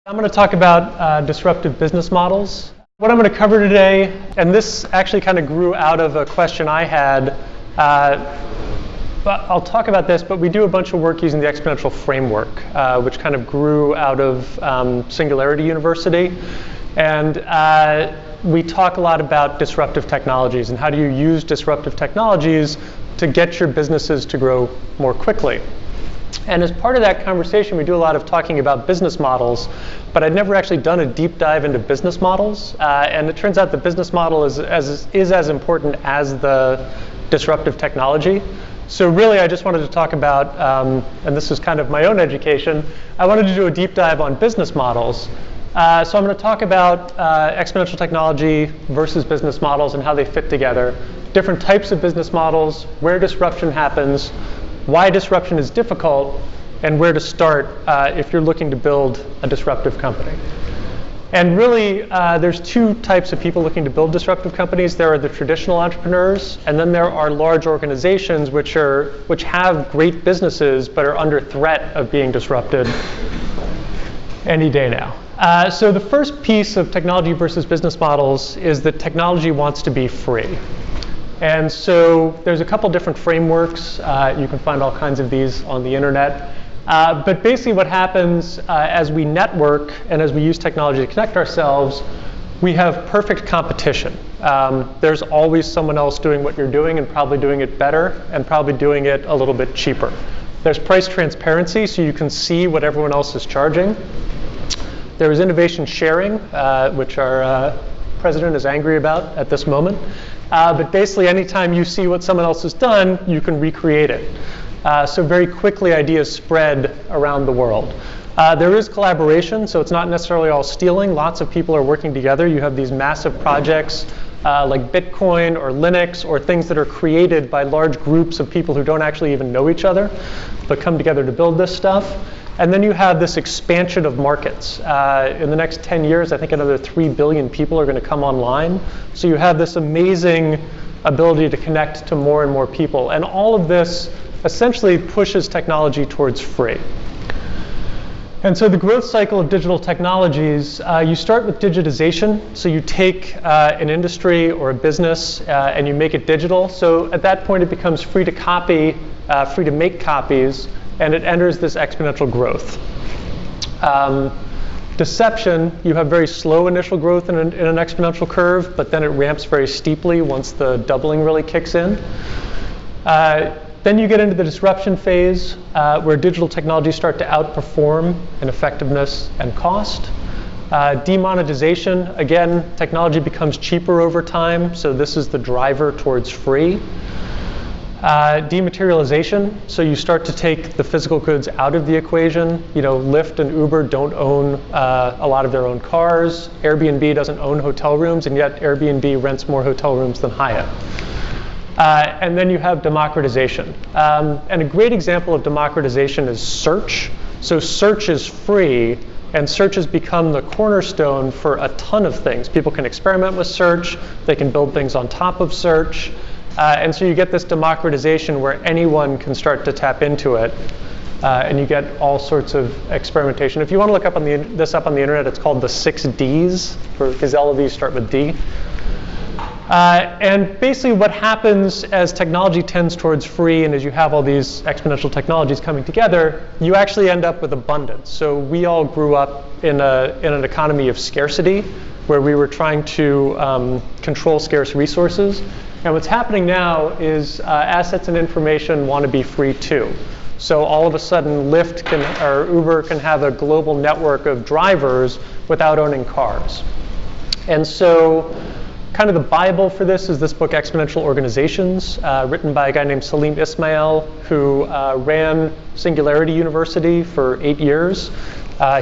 I'm going to talk about disruptive business models. What I'm going to cover today, and this actually kind of grew out of a question I had, but I'll talk about this, but we do a bunch of work using the exponential framework, which kind of grew out of Singularity University. And we talk a lot about disruptive technologies and how do you use disruptive technologies to get your businesses to grow more quickly. And as part of that conversation, we do a lot of talking about business models, but I'd never actually done a deep dive into business models. And it turns out the business model is as important as the disruptive technology. So really, I just wanted to talk about, and this is kind of my own education, I wanted to do a deep dive on business models. So I'm going to talk about exponential technology versus business models and how they fit together, different types of business models, where disruption happens, why disruption is difficult, and where to start if you're looking to build a disruptive company. And really, there's two types of people looking to build disruptive companies. There are the traditional entrepreneurs, and then there are large organizations which have great businesses but are under threat of being disrupted any day now. So the first piece of technology versus business models is that technology wants to be free. And so there's a couple different frameworks. You can find all kinds of these on the internet. But basically what happens as we network and as we use technology to connect ourselves, we have perfect competition. There's always someone else doing what you're doing and probably doing it better and probably doing it a little bit cheaper. There's price transparency, so you can see what everyone else is charging. There is innovation sharing, which our president is angry about at this moment. But basically, anytime you see what someone else has done, you can recreate it. So very quickly, ideas spread around the world. There is collaboration, so it's not necessarily all stealing. Lots of people are working together. You have these massive projects like Bitcoin or Linux or things that are created by large groups of people who don't actually even know each other, but come together to build this stuff. And then you have this expansion of markets. In the next 10 years, I think another 3 billion people are going to come online. So you have this amazing ability to connect to more and more people. And all of this essentially pushes technology towards free. And so the growth cycle of digital technologies, you start with digitization. So you take an industry or a business and you make it digital. So at that point, it becomes free to copy, free to make copies, and it enters this exponential growth. Deception, you have very slow initial growth in an exponential curve, but then it ramps very steeply once the doubling really kicks in. Then you get into the disruption phase, where digital technologies start to outperform in effectiveness and cost. Demonetization, again, technology becomes cheaper over time, so this is the driver towards free. Dematerialization, so you start to take the physical goods out of the equation. You know, Lyft and Uber don't own a lot of their own cars. Airbnb doesn't own hotel rooms, and yet Airbnb rents more hotel rooms than Hyatt. And then you have democratization. And a great example of democratization is search. So search is free, and search has become the cornerstone for a ton of things. People can experiment with search. They can build things on top of search. And so you get this democratization where anyone can start to tap into it. And you get all sorts of experimentation. If you want to look up on this up on the internet, it's called the 6 Ds, because all of these start with D. And basically what happens as technology tends towards free and as you have all these exponential technologies coming together, you actually end up with abundance. So we all grew up in an economy of scarcity where we were trying to control scarce resources. And what's happening now is assets and information want to be free too. So all of a sudden, Lyft or Uber can have a global network of drivers without owning cars. And so kind of the Bible for this is this book, Exponential Organizations, written by a guy named Salim Ismail, who ran Singularity University for 8 years.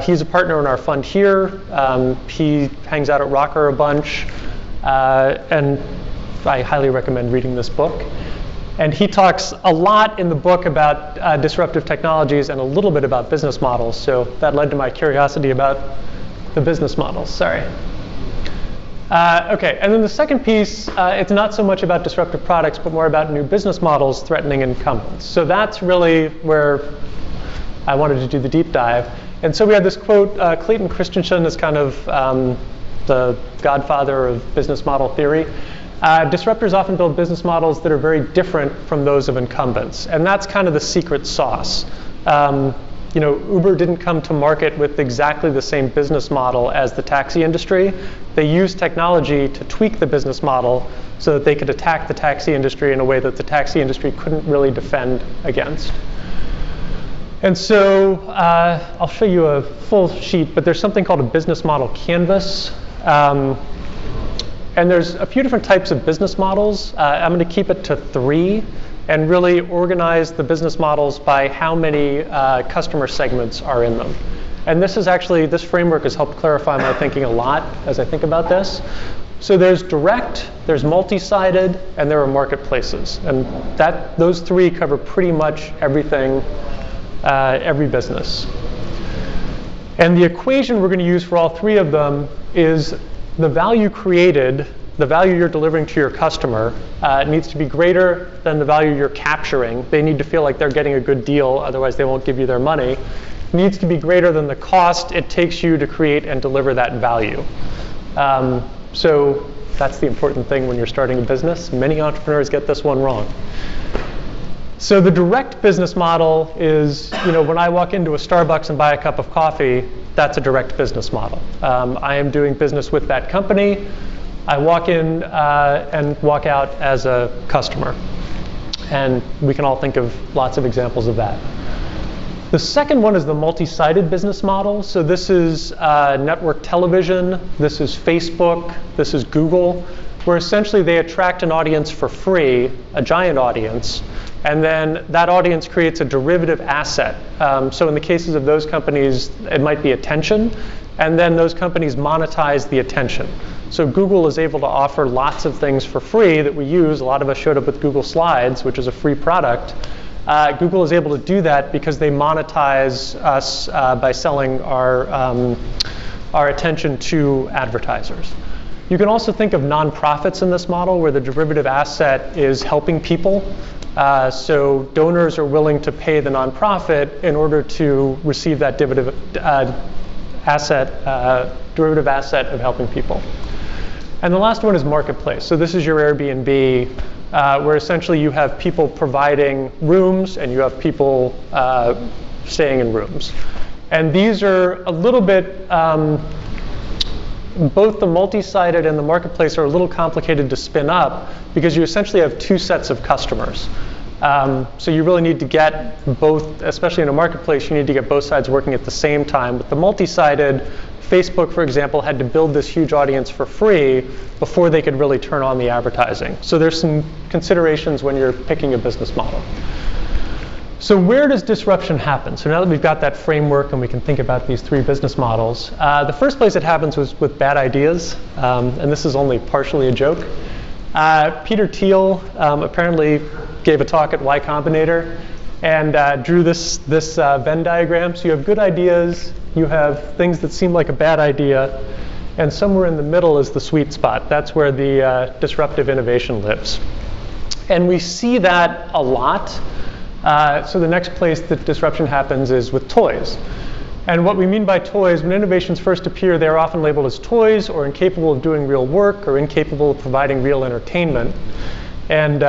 He's a partner in our fund here. He hangs out at Rokk3r a bunch. And I highly recommend reading this book. And he talks a lot in the book about disruptive technologies and a little bit about business models. So that led to my curiosity about the business models. Sorry. OK, and then the second piece, it's not so much about disruptive products, but more about new business models threatening incumbents. So that's really where I wanted to do the deep dive. And so we had this quote, Clayton Christensen is kind of the godfather of business model theory. Disruptors often build business models that are very different from those of incumbents. And that's kind of the secret sauce. Uber didn't come to market with exactly the same business model as the taxi industry. They used technology to tweak the business model so that they could attack the taxi industry in a way that the taxi industry couldn't really defend against. And so I'll show you a full sheet, but there's something called a business model canvas. And there's a few different types of business models. I'm going to keep it to 3 and really organize the business models by how many customer segments are in them. And this framework has helped clarify my thinking a lot as I think about this. So there's direct, there's multi-sided, and there are marketplaces. And those 3 cover pretty much everything, every business. And the equation we're going to use for all 3 of them is the value created, the value you're delivering to your customer, needs to be greater than the value you're capturing. They need to feel like they're getting a good deal, otherwise they won't give you their money. Needs to be greater than the cost it takes you to create and deliver that value. So that's the important thing when you're starting a business. Many entrepreneurs get this one wrong. So the direct business model is, when I walk into a Starbucks and buy a cup of coffee, that's a direct business model. I am doing business with that company. I walk in and walk out as a customer. And we can all think of lots of examples of that. The second one is the multi-sided business model. So this is network television. This is Facebook. This is Google, where essentially they attract an audience for free, a giant audience. And then that audience creates a derivative asset. So in the cases of those companies, it might be attention. And then those companies monetize the attention. So Google is able to offer lots of things for free that we use. A lot of us showed up with Google Slides, which is a free product. Google is able to do that because they monetize us by selling our attention to advertisers. You can also think of nonprofits in this model where the derivative asset is helping people. So donors are willing to pay the nonprofit in order to receive that derivative asset of helping people. And the last one is marketplace. So this is your Airbnb, where essentially you have people providing rooms and you have people staying in rooms. And these are a little bit, both the multi-sided and the marketplace are a little complicated to spin up because you essentially have 2 sets of customers. So you really need to get both, especially in a marketplace, you need to get both sides working at the same time. With the multi-sided, Facebook, for example, had to build this huge audience for free before they could really turn on the advertising. So there's some considerations when you're picking a business model. So where does disruption happen? So now that we've got that framework and we can think about these 3 business models, the first place it happens was with bad ideas. And this is only partially a joke. Peter Thiel apparently gave a talk at Y Combinator and drew this Venn diagram. So you have good ideas, you have things that seem like a bad idea, and somewhere in the middle is the sweet spot. That's where the disruptive innovation lives. And we see that a lot. So the next place that disruption happens is with toys. And what we mean by toys, when innovations first appear, they're often labeled as toys or incapable of doing real work or incapable of providing real entertainment. And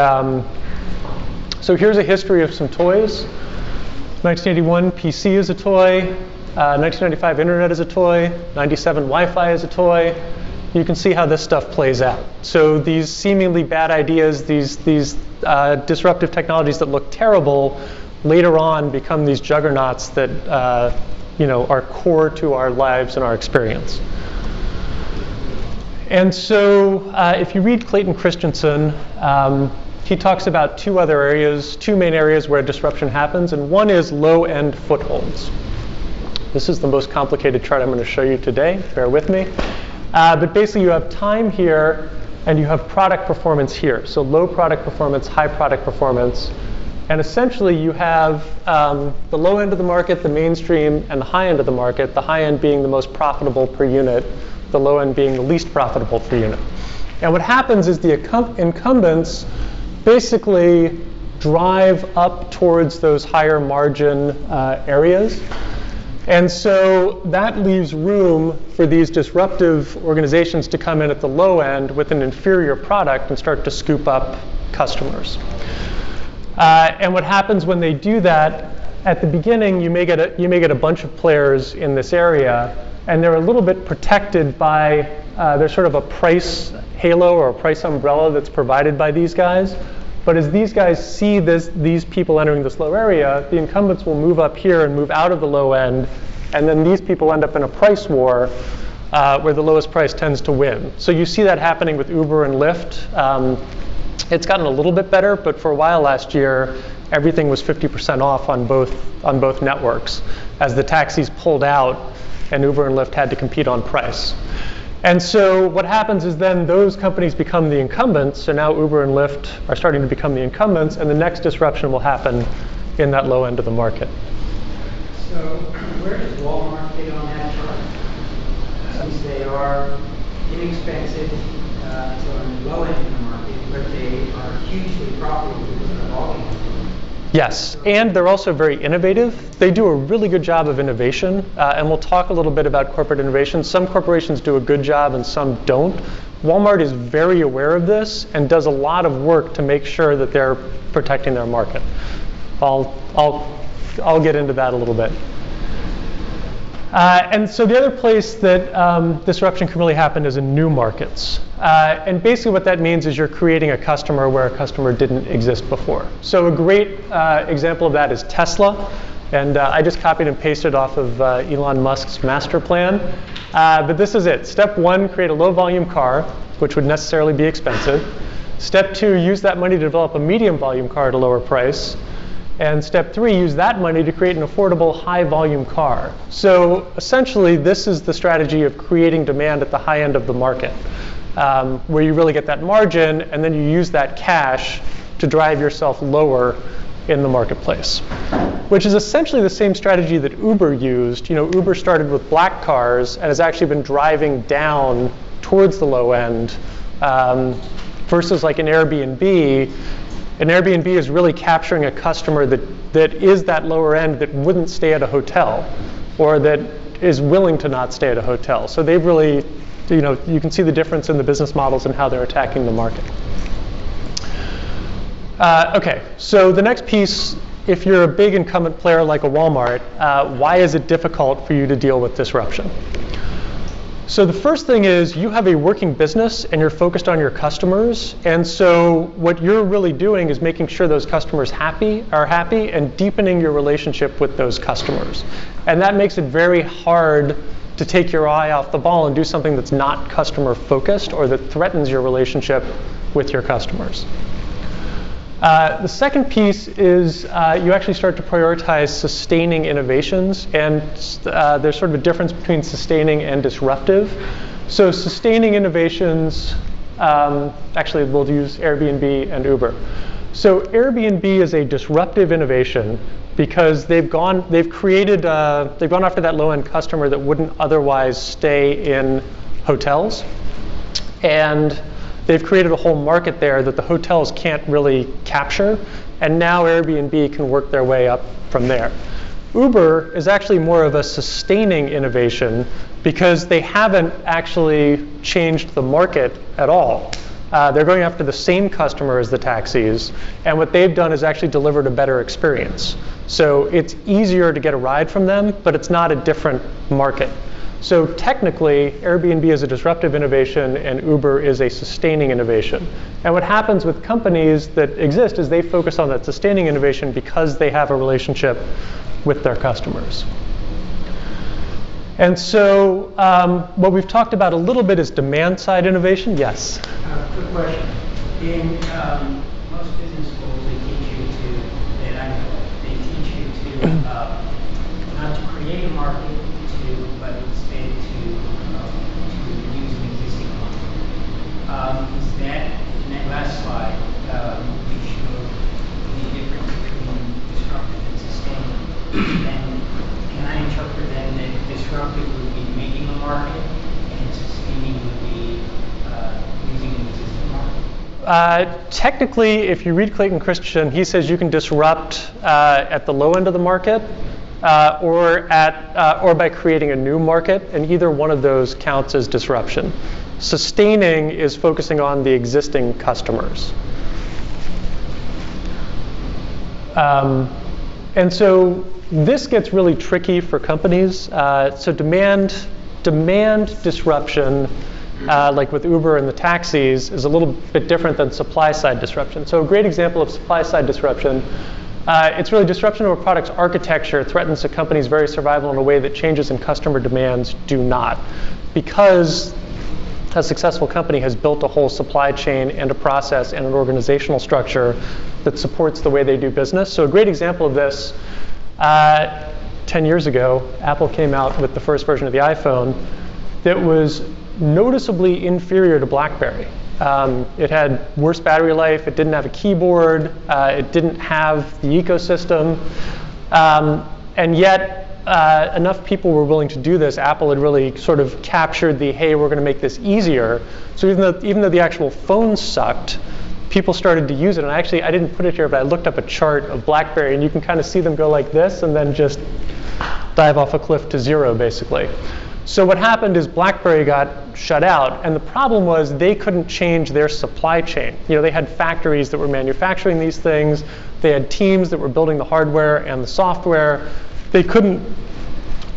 so here's a history of some toys. 1981, PC is a toy. 1995, Internet is a toy. 97, Wi-Fi is a toy. You can see how this stuff plays out. So these seemingly bad ideas, these disruptive technologies that look terrible, later on become these juggernauts that are core to our lives and our experience. And so if you read Clayton Christensen, he talks about 2 main areas where disruption happens, and one is low-end footholds. This is the most complicated chart I'm going to show you today. Bear with me. But basically, you have time here, and you have product performance here. So low product performance, high product performance. And essentially, you have the low end of the market, the mainstream, and the high end of the market, the high end being the most profitable per unit, the low end being the least profitable per unit. And what happens is the incumbents basically drive up towards those higher margin areas. And so that leaves room for these disruptive organizations to come in at the low end with an inferior product and start to scoop up customers. And what happens when they do that, at the beginning, you may get a bunch of players in this area, and they're a little bit protected by, there's sort of a price halo or a price umbrella that's provided by these guys. But as these guys see these people entering this low area, the incumbents will move up here and move out of the low end, and then these people end up in a price war where the lowest price tends to win. So you see that happening with Uber and Lyft. It's gotten a little bit better, but for a while last year, everything was 50% off on both networks as the taxis pulled out and Uber and Lyft had to compete on price. And so what happens is then those companies become the incumbents, so now Uber and Lyft are starting to become the incumbents, and the next disruption will happen in that low end of the market. So where does Walmart fit on that chart? Since they are inexpensive, so on the low end of the market, but they are hugely profitable because of the volume. Yes, and they're also very innovative. They do a really good job of innovation, and we'll talk a little bit about corporate innovation. Some corporations do a good job and some don't. Walmart is very aware of this and does a lot of work to make sure that they're protecting their market. I'll get into that a little bit. And so the other place that disruption can really happen is in new markets. And basically what that means is you're creating a customer where a customer didn't exist before. So a great example of that is Tesla. And I just copied and pasted off of Elon Musk's master plan. But this is it. Step 1, create a low volume car, which would necessarily be expensive. Step 2, use that money to develop a medium volume car at a lower price. And step 3, use that money to create an affordable high volume car. So essentially, this is the strategy of creating demand at the high end of the market, where you really get that margin, and then you use that cash to drive yourself lower in the marketplace, which is essentially the same strategy that Uber used. You know, Uber started with black cars and has actually been driving down towards the low end, versus like an Airbnb. An Airbnb is really capturing a customer that is that lower end that wouldn't stay at a hotel or that is willing to not stay at a hotel. So they've really, you can see the difference in the business models and how they're attacking the market. OK, so the next piece, if you're a big incumbent player like a Walmart, why is it difficult for you to deal with disruption? So the first thing is you have a working business and you're focused on your customers. And so what you're really doing is making sure those customers are happy and deepening your relationship with those customers. And that makes it very hard to take your eye off the ball and do something that's not customer focused or that threatens your relationship with your customers. The second piece is you actually start to prioritize sustaining innovations, and there's sort of a difference between sustaining and disruptive. So sustaining innovations, actually we'll use Airbnb and Uber. So Airbnb is a disruptive innovation because they've gone after that low-end customer that wouldn't otherwise stay in hotels, and they've created a whole market there that the hotels can't really capture, and now Airbnb can work their way up from there. Uber is actually more of a sustaining innovation because they haven't actually changed the market at all. They're going after the same customer as the taxis, and what they've done is actually delivered a better experience. So it's easier to get a ride from them, but it's not a different market. So technically, Airbnb is a disruptive innovation and Uber is a sustaining innovation. And what happens with companies that exist is they focus on that sustaining innovation because they have a relationship with their customers. And so what we've talked about a little bit is demand-side innovation. Yes? Quick question. In most business schools, they teach you they teach you to not to create a market, but instead to use an existing market. Is that, in that last slide, you showed the difference between disruptive and sustaining. And can I interpret then that disruptive would be making a market and sustaining would be using an existing market? Technically, if you read Clayton Christensen, he says you can disrupt at the low end of the market. or by creating a new market, and either one of those counts as disruption. Sustaining is focusing on the existing customers. And so this gets really tricky for companies. So demand disruption, like with Uber and the taxis, is a little bit different than supply-side disruption. So a great example of supply-side disruption, it's really disruption of a product's architecture threatens a company's very survival in a way that changes in customer demands do not. Because a successful company has built a whole supply chain and a process and an organizational structure that supports the way they do business. So a great example of this, 10 years ago, Apple came out with the first version of the iPhone that was noticeably inferior to BlackBerry. It had worse battery life, it didn't have a keyboard, it didn't have the ecosystem, and yet enough people were willing to do this. Apple had really sort of captured the, hey, we're going to make this easier. So even though the actual phone sucked, people started to use it. And actually, I didn't put it here, but I looked up a chart of BlackBerry, and you can kind of see them go like this and then just dive off a cliff to zero, basically. So what happened is BlackBerry got shut out, and the problem was they couldn't change their supply chain. You know, they had factories that were manufacturing these things. They had teams that were building the hardware and the software. They couldn't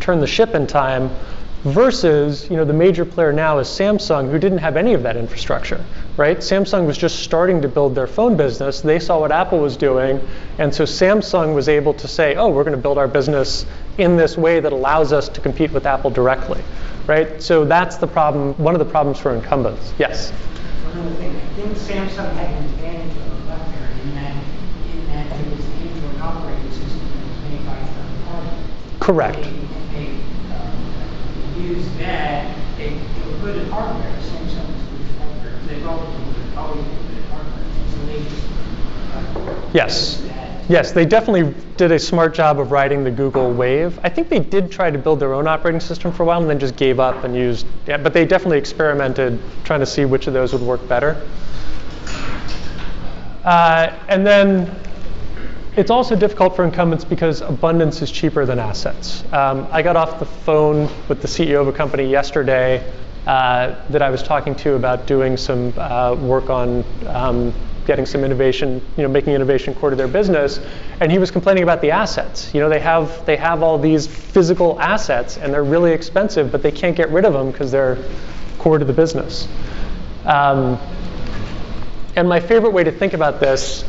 turn the ship in time, versus, you know, the major player now is Samsung, who didn't have any of that infrastructure, right? Samsung was just starting to build their phone business. They saw what Apple was doing, and so Samsung was able to say, oh, we're going to build our business in this way that allows us to compete with Apple directly, right? So that's the problem, one of the problems for incumbents. Yes? One other thing, I think Samsung had an advantage over BlackBerry in that it was an Android operating system that was made by a third party. Correct. They used that, they were good at hardware. Samsung was good at hardware. They've always been good at hardware. So they just yes. Yes, they definitely did a smart job of riding the Google wave. I think they did try to build their own operating system for a while and then just gave up and used, yeah, but they definitely experimented trying to see which of those would work better. And then it's also difficult for incumbents because abundance is cheaper than assets. I got off the phone with the CEO of a company yesterday that I was talking to about doing some work on getting some innovation, you know, making innovation core to their business, and he was complaining about the assets. You know, they have all these physical assets, and they're really expensive, but they can't get rid of them because they're core to the business. And my favorite way to think about this,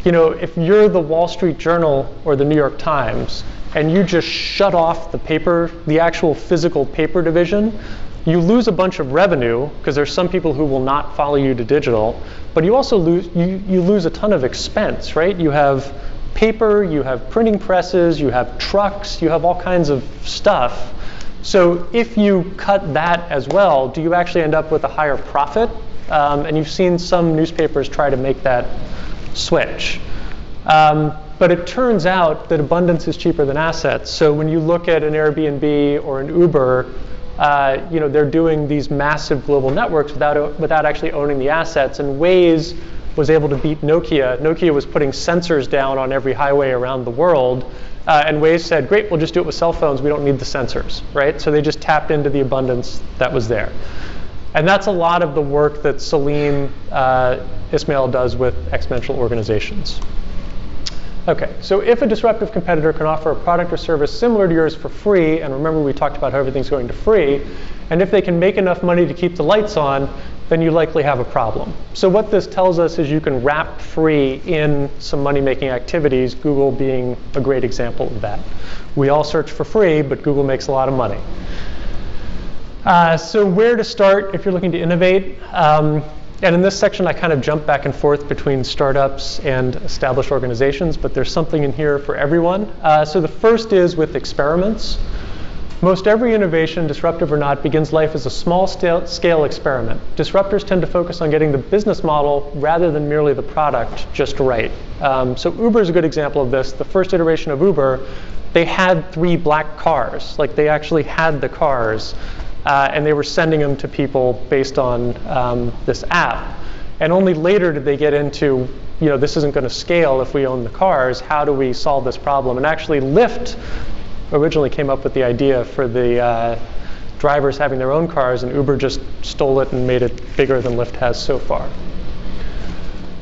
you know, if you're the Wall Street Journal or the New York Times, and you just shut off the paper, the actual physical paper division, you lose a bunch of revenue because there's some people who will not follow you to digital, but you also lose a ton of expense, right? You have paper, you have printing presses, you have trucks, you have all kinds of stuff. So if you cut that as well, do you actually end up with a higher profit? And you've seen some newspapers try to make that switch. But it turns out that abundance is cheaper than assets. So when you look at an Airbnb or an Uber, you know, they're doing these massive global networks without actually owning the assets. And Waze was able to beat Nokia. Nokia was putting sensors down on every highway around the world. And Waze said, great, we'll just do it with cell phones. We don't need the sensors, right? So they just tapped into the abundance that was there. And that's a lot of the work that Salim Ismail does with exponential organizations. OK, so if a disruptive competitor can offer a product or service similar to yours for free, and remember we talked about how everything's going to free, and if they can make enough money to keep the lights on, then you likely have a problem. So what this tells us is you can wrap free in some money-making activities, Google being a great example of that. We all search for free, but Google makes a lot of money. So where to start if you're looking to innovate? And in this section, I kind of jump back and forth between startups and established organizations, but there's something in here for everyone. So the first is with experiments. Most every innovation, disruptive or not, begins life as a small-scale experiment. Disruptors tend to focus on getting the business model rather than merely the product just right. So Uber is a good example of this. The first iteration of Uber, they had 3 black cars. Like, they actually had the cars. And they were sending them to people based on this app. And only later did they get into, you know, this isn't going to scale if we own the cars. How do we solve this problem? And actually, Lyft originally came up with the idea for the drivers having their own cars, and Uber just stole it and made it bigger than Lyft has so far.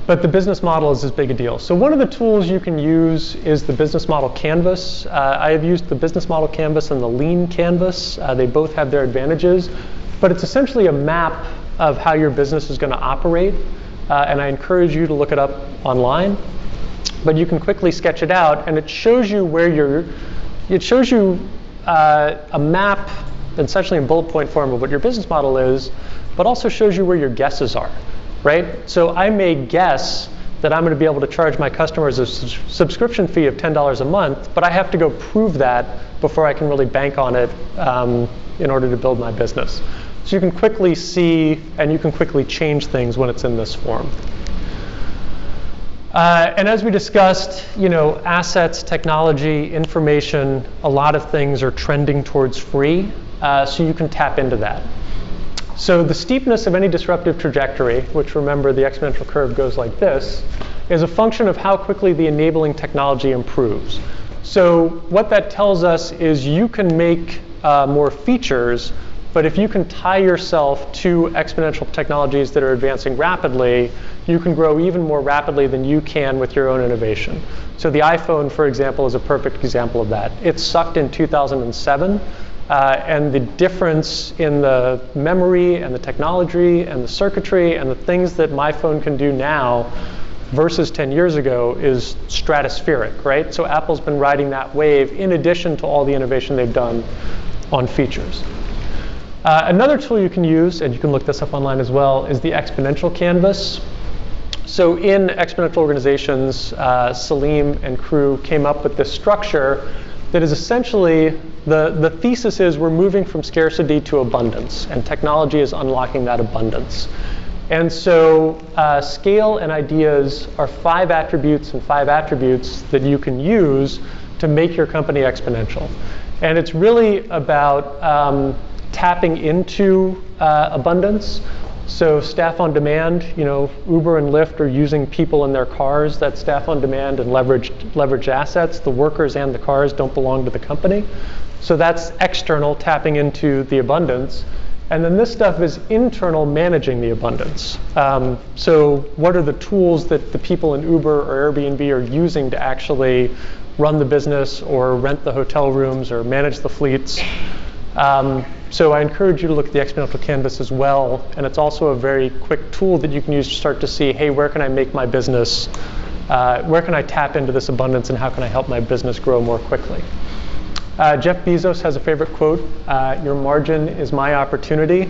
But the business model is as big a deal. So one of the tools you can use is the business model canvas. I have used the business model canvas and the lean canvas. They both have their advantages, but it's essentially a map of how your business is going to operate. And I encourage you to look it up online. But you can quickly sketch it out, and it shows you where it shows you a map, essentially in bullet point form, of what your business model is, but also shows you where your guesses are. Right? So I may guess that I'm going to be able to charge my customers a subscription fee of $10 a month, but I have to go prove that before I can really bank on it in order to build my business. So you can quickly see, and you can quickly change things when it's in this form. And as we discussed, assets, technology, information, a lot of things are trending towards free, so you can tap into that. So the steepness of any disruptive trajectory, which remember the exponential curve goes like this, is a function of how quickly the enabling technology improves. So what that tells us is you can make more features, but if you can tie yourself to exponential technologies that are advancing rapidly, you can grow even more rapidly than you can with your own innovation. So the iPhone, for example, is a perfect example of that. It sucked in 2007. And the difference in the memory and the technology and the circuitry and the things that my phone can do now versus 10 years ago is stratospheric, right? So Apple's been riding that wave in addition to all the innovation they've done on features. Another tool you can use, and you can look this up online as well, is the exponential canvas. So in exponential organizations, Salim and crew came up with this structure that is essentially, the thesis is we're moving from scarcity to abundance, and technology is unlocking that abundance. And so scale and ideas are 5 attributes and 5 attributes that you can use to make your company exponential. And it's really about tapping into abundance. So staff on demand, Uber and Lyft are using people in their cars. That's staff on demand and leveraged assets. The workers and the cars don't belong to the company. So that's external, tapping into the abundance. And then this stuff is internal, managing the abundance. So what are the tools that the people in Uber or Airbnb are using to actually run the business or rent the hotel rooms or manage the fleets? So I encourage you to look at the exponential canvas as well. And it's also a very quick tool that you can use to start to see, hey, where can I make my business, where can I tap into this abundance, and how can I help my business grow more quickly? Jeff Bezos has a favorite quote, your margin is my opportunity.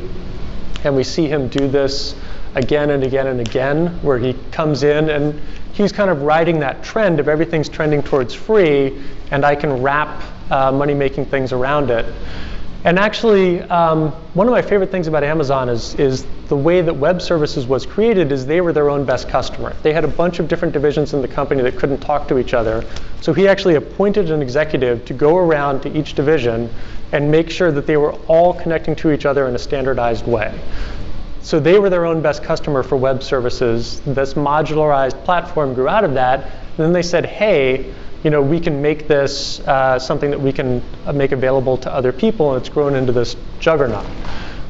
And we see him do this again and again and again, where he comes in and he's kind of riding that trend of everything's trending towards free, and I can wrap money-making things around it. And actually, one of my favorite things about Amazon is the way that web services was created is they were their own best customer. They had a bunch of different divisions in the company that couldn't talk to each other. So he actually appointed an executive to go around to each division and make sure that they were all connecting to each other in a standardized way. So they were their own best customer for web services. This modularized platform grew out of that. And then they said, hey, we can make this something that we can make available to other people, and it's grown into this juggernaut.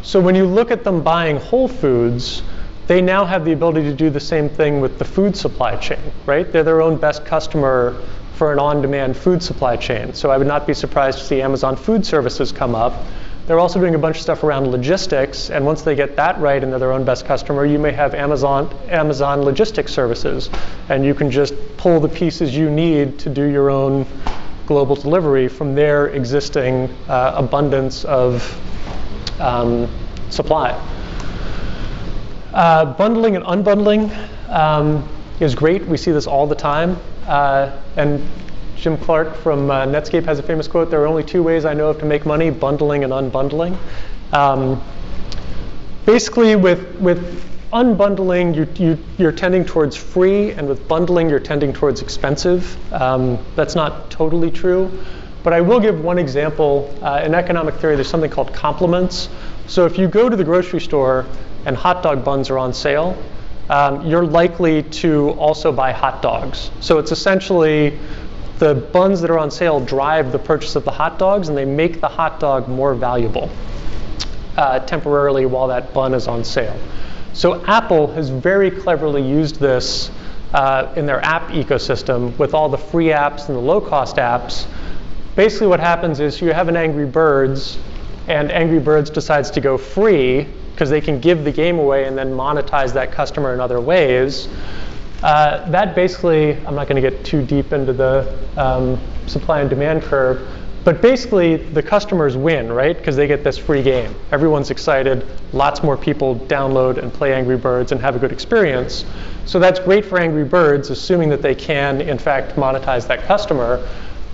So when you look at them buying Whole Foods, they now have the ability to do the same thing with the food supply chain, right? They're their own best customer for an on-demand food supply chain. So I would not be surprised to see Amazon Food Services come up. They're also doing a bunch of stuff around logistics, and once they get that right and they're their own best customer, you may have Amazon Logistics Services, and you can just pull the pieces you need to do your own global delivery from their existing abundance of supply. Bundling and unbundling is great. We see this all the time. And Jim Clark from Netscape has a famous quote, there are only 2 ways I know of to make money, bundling and unbundling. Basically, with unbundling, you're tending towards free, and with bundling, you're tending towards expensive. That's not totally true. But I will give one example. In economic theory, there's something called complements. So if you go to the grocery store and hot dog buns are on sale, you're likely to also buy hot dogs. So it's essentially the buns that are on sale drive the purchase of the hot dogs, and they make the hot dog more valuable temporarily while that bun is on sale. So Apple has very cleverly used this in their app ecosystem with all the free apps and the low-cost apps. Basically what happens is you have an Angry Birds, and Angry Birds decides to go free because they can give the game away and then monetize that customer in other ways. That basically, I'm not going to get too deep into the supply and demand curve, but basically the customers win, right? Because they get this free game. Everyone's excited. Lots more people download and play Angry Birds and have a good experience. So that's great for Angry Birds, assuming that they can, in fact, monetize that customer.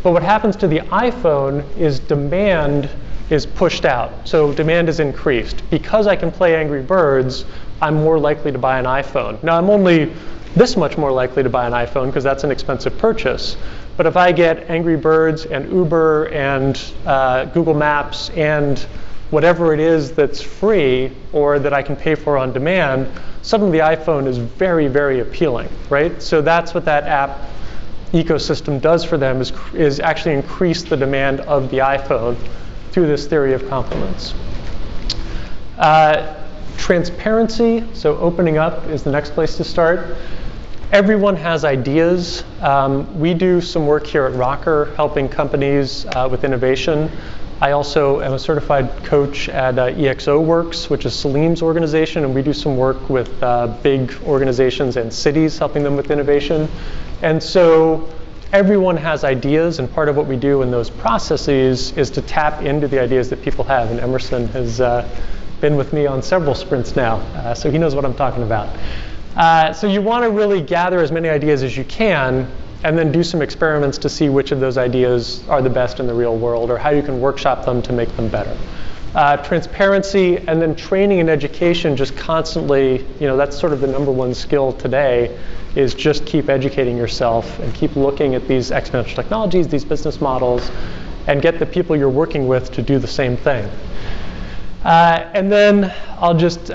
But what happens to the iPhone is demand is pushed out. So demand is increased. Because I can play Angry Birds, I'm more likely to buy an iPhone. Now, I'm only this much more likely to buy an iPhone because that's an expensive purchase. But if I get Angry Birds and Uber and Google Maps and whatever it is that's free or that I can pay for on demand, suddenly the iPhone is very, very appealing, right? So that's what that app ecosystem does for them, is actually increase the demand of the iPhone through this theory of complements. Transparency, so opening up is the next place to start. Everyone has ideas. We do some work here at Rokk3r helping companies with innovation. I also am a certified coach at ExO Works, which is Salim's organization, and we do some work with big organizations and cities helping them with innovation. And so everyone has ideas, and part of what we do in those processes is to tap into the ideas that people have. And Emerson has been with me on several sprints now, so he knows what I'm talking about. So you want to really gather as many ideas as you can and then do some experiments to see which of those ideas are the best in the real world or how you can workshop them to make them better. Transparency and then training and education, just constantly, that's sort of the #1 skill today, is just keep educating yourself and keep looking at these exponential technologies, these business models, and get the people you're working with to do the same thing. And then I'll just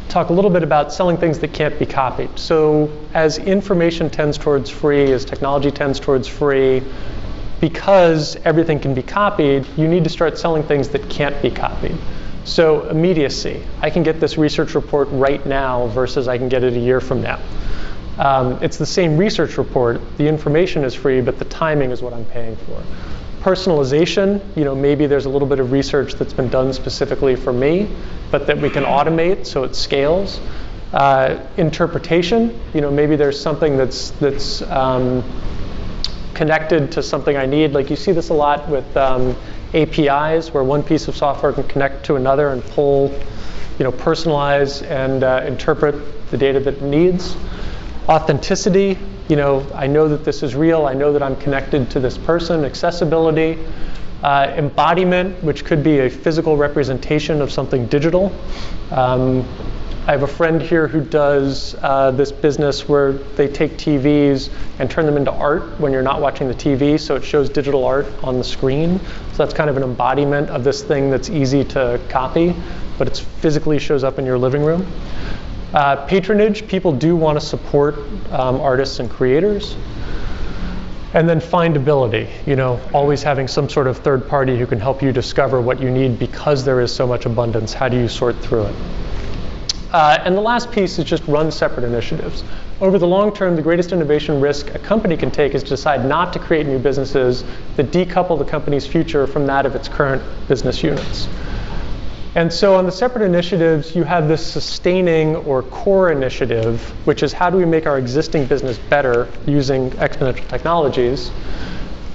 talk a little bit about selling things that can't be copied. So as information tends towards free, as technology tends towards free, because everything can be copied, you need to start selling things that can't be copied. So immediacy. I can get this research report right now versus I can get it a year from now. It's the same research report. The information is free, but the timing is what I'm paying for. Personalization, maybe there's a little bit of research that's been done specifically for me, but that we can automate so it scales. Interpretation, maybe there's something that's connected to something I need. Like you see this a lot with APIs, where one piece of software can connect to another and pull, personalize and interpret the data that it needs. Authenticity, I know that this is real. I know that I'm connected to this person. Accessibility. Embodiment, which could be a physical representation of something digital. I have a friend here who does this business where they take TVs and turn them into art when you're not watching the TV, so it shows digital art on the screen. So that's kind of an embodiment of this thing that's easy to copy, but it physically shows up in your living room. Patronage, people do want to support artists and creators. And then findability, always having some sort of third party who can help you discover what you need because there is so much abundance. How do you sort through it? And the last piece is just run separate initiatives. Over the long term, the greatest innovation risk a company can take is to decide not to create new businesses that decouple the company's future from that of its current business units. And so on the separate initiatives, you have this sustaining or core initiative, which is how do we make our existing business better using exponential technologies?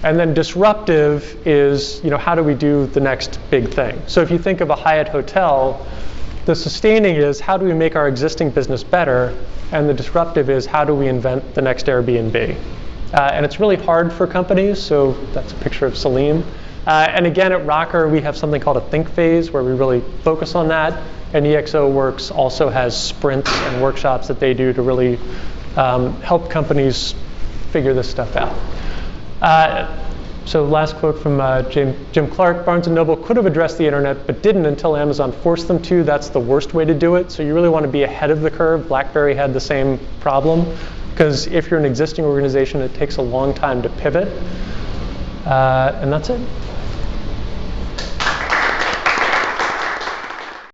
And then disruptive is, how do we do the next big thing? So if you think of a Hyatt hotel, the sustaining is how do we make our existing business better? And the disruptive is how do we invent the next Airbnb? And it's really hard for companies, so that's a picture of Salim. And again, at Rokk3r, we have something called a think phase where we really focus on that. And ExO Works also has sprints and workshops that they do to really help companies figure this stuff out. So last quote from Jim Clark, Barnes & Noble could have addressed the internet, but didn't until Amazon forced them to. That's the worst way to do it. So you really want to be ahead of the curve. BlackBerry had the same problem. because if you're an existing organization, it takes a long time to pivot. And that's it.